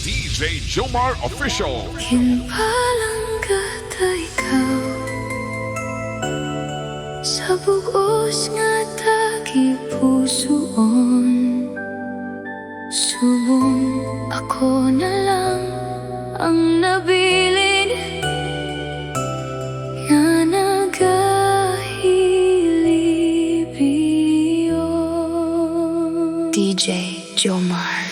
DJ Djjoemar Official. Kinpalang kata ikaw sa bugos nga taki pusoon. Subong ako na lang ang nabilin nga nagahilibiyon. DJ Djjoemar.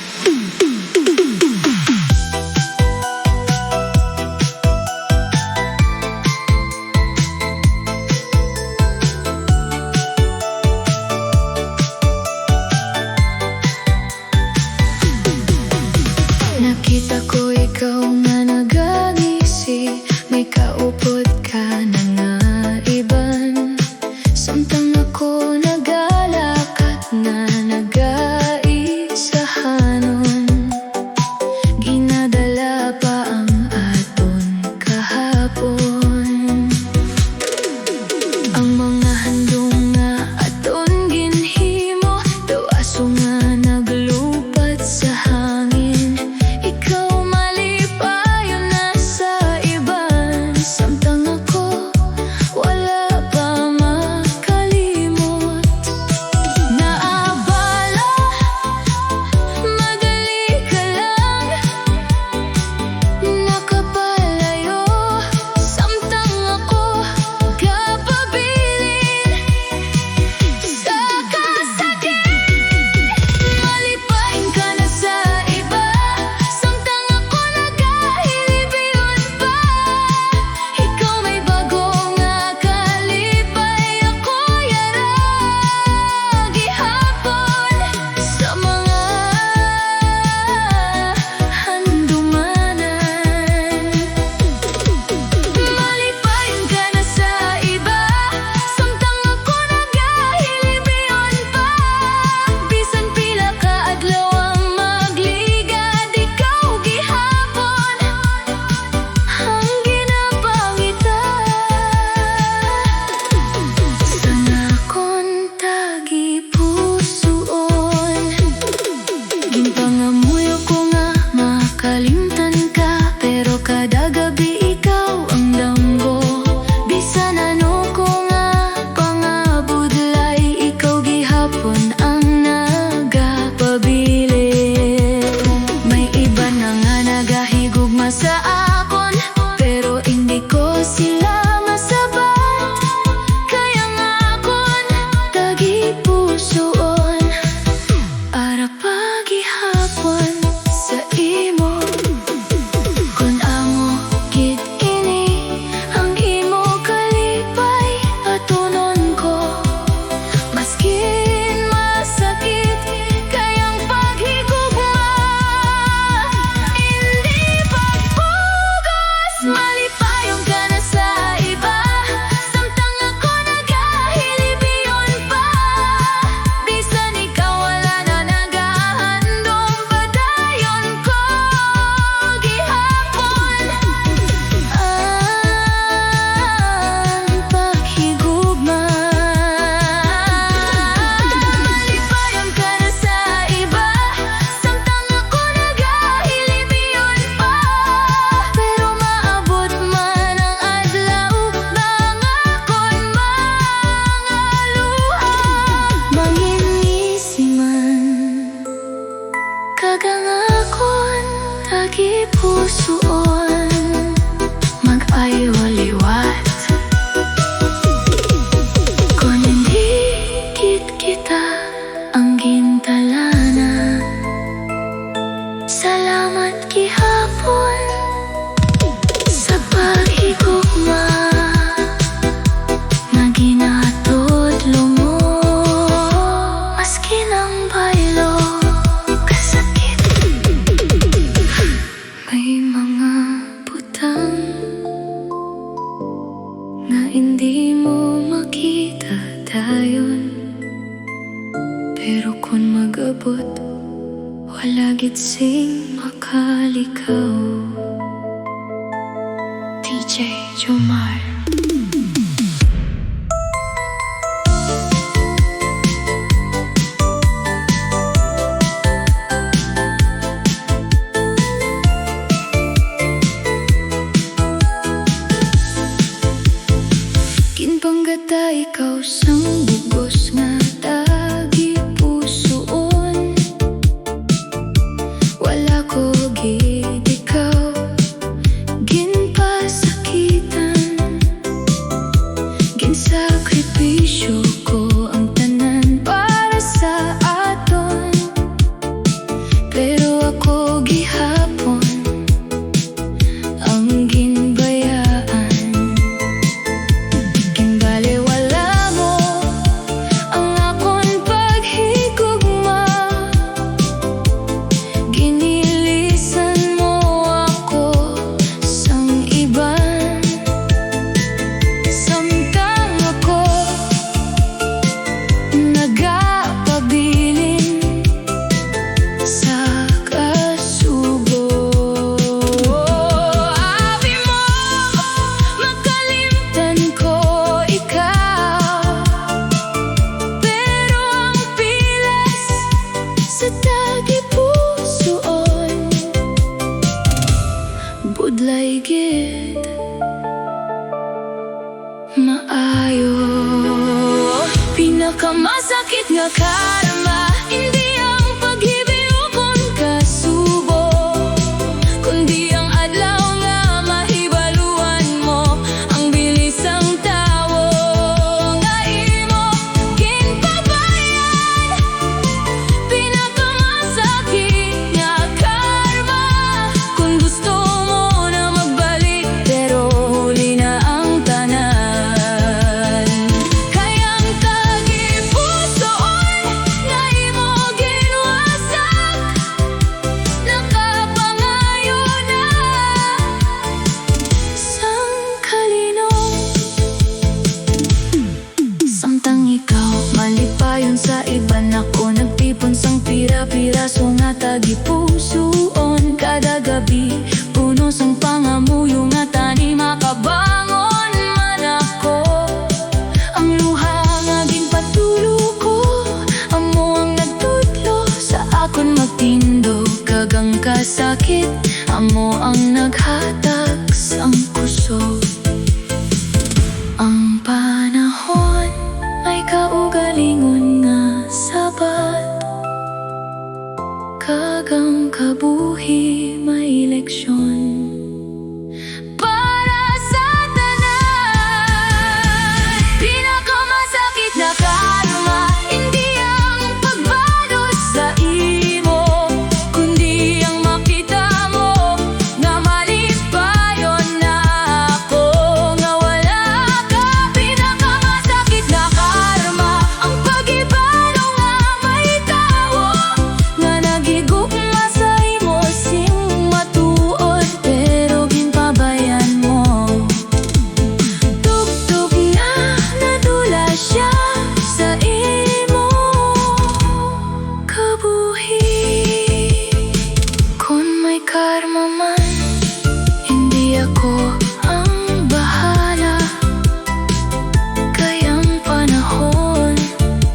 Nakita ko ikaw nga nagangisi, may kaupod ka na nga iban. Samtang ako nagalakad na nagaisahanon. Ginadala pa ang aton kahapon. Ang mga handong nga aton ginhimo, daw aso nga naglupat sa hangin. Kagangakon tagi pusoon mag-ayaw-aliwat. Kung hindi kita ang gintalana, salamat gihapon sa paghigugma na ginatudlo mo. Maski ng baylo hindi mo makita dayon, pero kung mag-abot wala gitsing makalikaw. DJ Djjoemar. pero ako gihapon ang ginbayaan. Ginbalewala mo ang akon paghigugma, ginilisan mo ako sang iban. Samtang ako nagapabilin sa kasubo. Abi mo, makalimtan ko ikaw, pero ang pilas sa tagipusoon budlay gid maayo. Pinakamasakit nga karma, hindi ang paghibig kung kasubo, kundi ang adlaw nga mahibaluan mo ang bilisang tawo nga imo ginpabayan. Pinakamasakit nga karma, kung gusto mo na magbalik pero huli na ang tanan. Kayang tagipusoon nga imo ginwasak, nakapangayo na sang kalinong. Samtang ikaw malipayon sa iban, ako nagtipon sang pira-piraso nga tagipusoon. Kada gabi puno sang pangamuyo nga tani makabangon man ako. Ang luha nga ginpatulo ko, amo ang nagtudlo sa akon magtindo. Kagang kasakit, amo ang naghatag sang kusog. Ang panahon may kaugalingon nga sabat, kagang kabuhi may leksyon para sa tanan. Pinakamasakit na karma, hindi ang pagbalos sa imo, kundi ang makita mo na malipayon na ako nga wala ka. Pinakamasakit na karma, ang pag-ibalo nga may tawo nga nagigugma sa imo sing matuod, pero ginpabayan mo. Tugtog na nadula siya sa imo kabuhi. Kung may karma man, hindi ako ang bahala. Kayang panahon,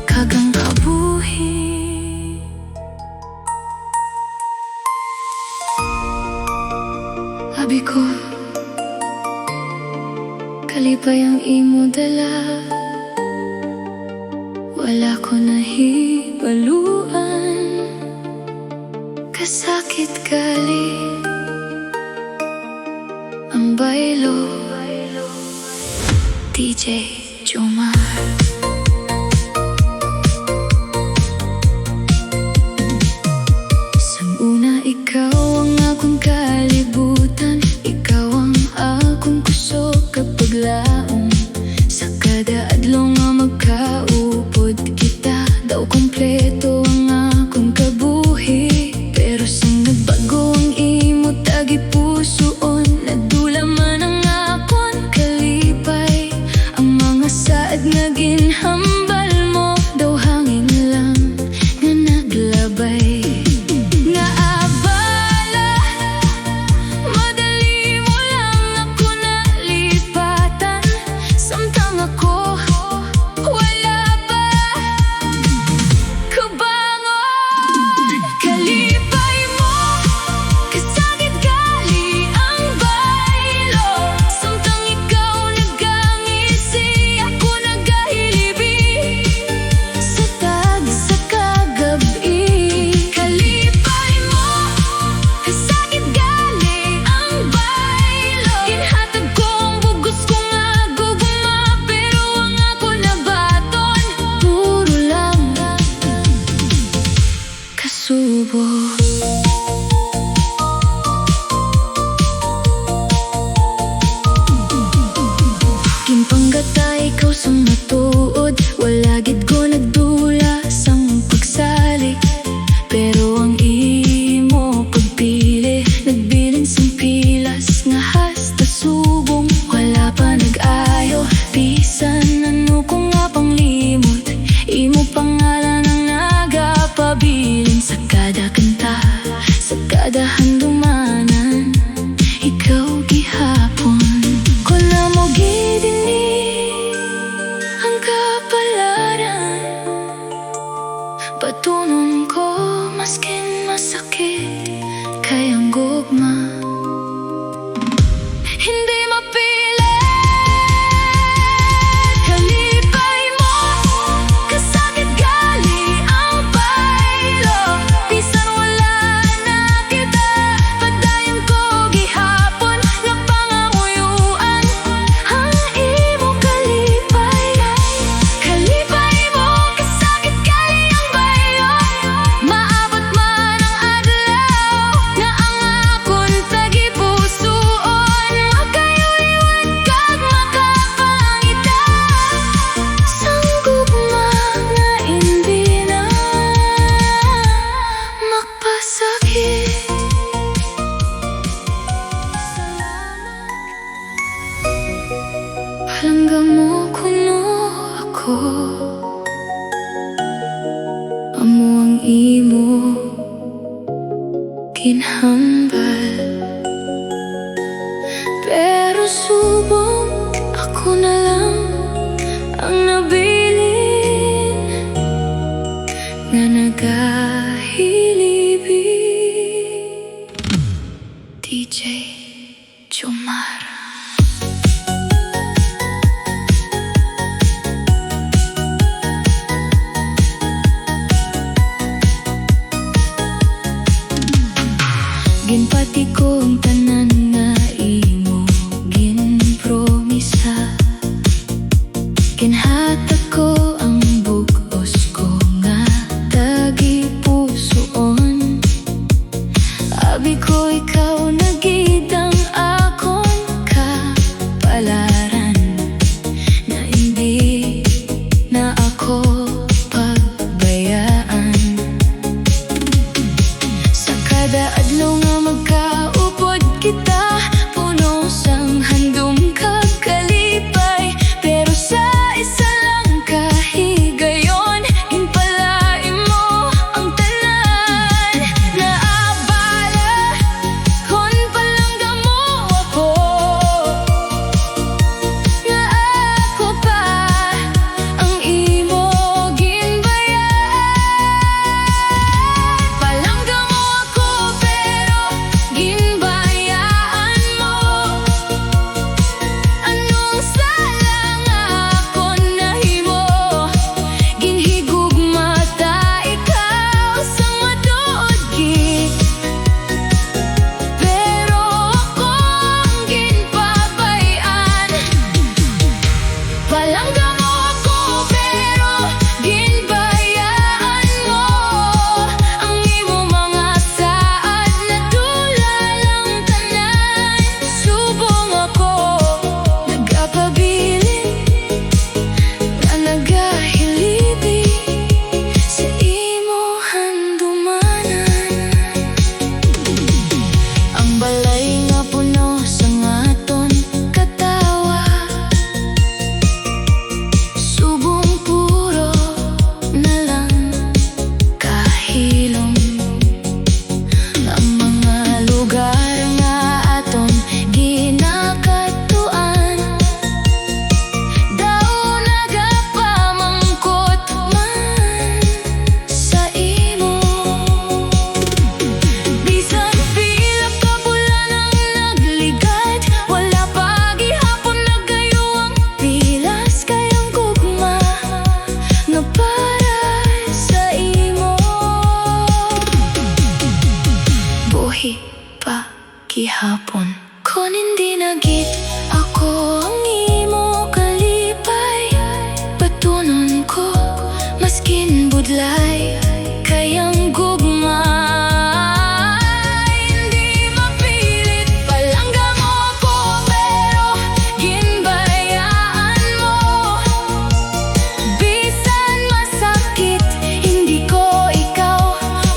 kagang kabuhi. Abi ko, kalipay ang imo dala, wala ko nahibaluan. Kasakit gali ang baylo. DJ Djjoemar. Sang una ikaw ang akong kalibutan, ikaw ang akong kusog kapag laong. Sa kada adlaw nga magkaupod kita, daw kompleto ang akong kabuhi. Pero sang nagbago ang imo tagipusoon, nadula man ang akon kalipay. Ang mga saad nga kada handumanan, ikaw gihapon. Kung na mo gidini ang kapalaran, patunon ko maskin masakit kayang gugma. Hindi mapilit, kalipay mo, kasakit gali ang baylo. Bisan wala na kita, padayon ko gihapon, napanganguyuan ang imo kalipay. Kalipay mo, kasakit gali ang baylo. Maabot man ang adlaw nga ang akon tagipusoon, makayuliwan kag makapangita sang gugma nga hindi na magpasakit. Salamat. Palanggang mo kuno ako, amo ang imo kinhambal. Pero subong ako na lang ang nabilin nga nagahilibig. DJ Djjoemar. Ginpati ko ang tanan nga imo ginpromisa, ginhatag ko ang bug-os ko nga tagipusoon. Abi ko ikaw nagidang akon kapalaran, na hindi na ako pagbayaan. Sa kada adlaw nga magkaupod kita, puno sang handom kag kalipay. Pero sa isa lang kahigayon, ginpalai mo ang tanan. Naabala kon palangga mo ako, nga ako pa ang imo ginbayaan. Palangga mo ako pero ginbayaan mo. Anong sala nga akon nahimo, ginhigugma ta ikaw sa matuod gid. Pero ako ang ginpabayaan. Palangga mo ako pero ginbayaan mo. Ang imo mga saad na tulalang tanan. Subong ako nagapabilin nga nagahilibig sa imo handumanan. Ang balay nga puno sa ngaton katawa, subong puro na lang kahilom. Ang mga lugar nga aton ginakatuan, daw nagapamangkot man sa imo. Bisan pila ka bulan ang nagligat, wala pa gihapon nagayuang pilas kayang gugma nga para sa imo. Buhi pa gihapon kon hindi na gid ako ang imo kalipay. Patunon ko maskin budlay kayang gugma. Hindi mapilit, palangga mo ako pero ginbayaan mo. Bisan masakit, hindi ko ikaw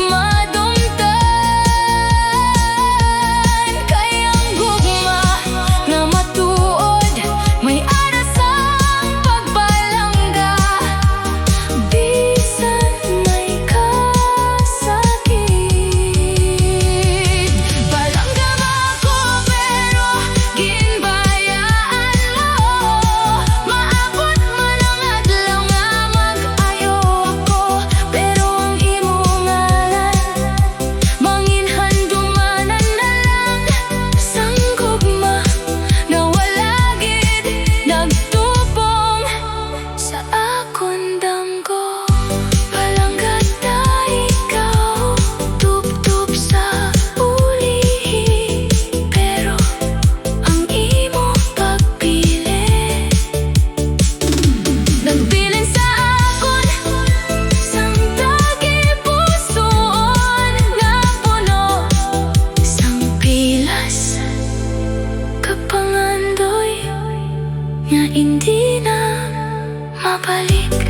madumtan. Kayang gugma na matuod, may aras ang pagbalangga. Bisan may hindi na mabalik.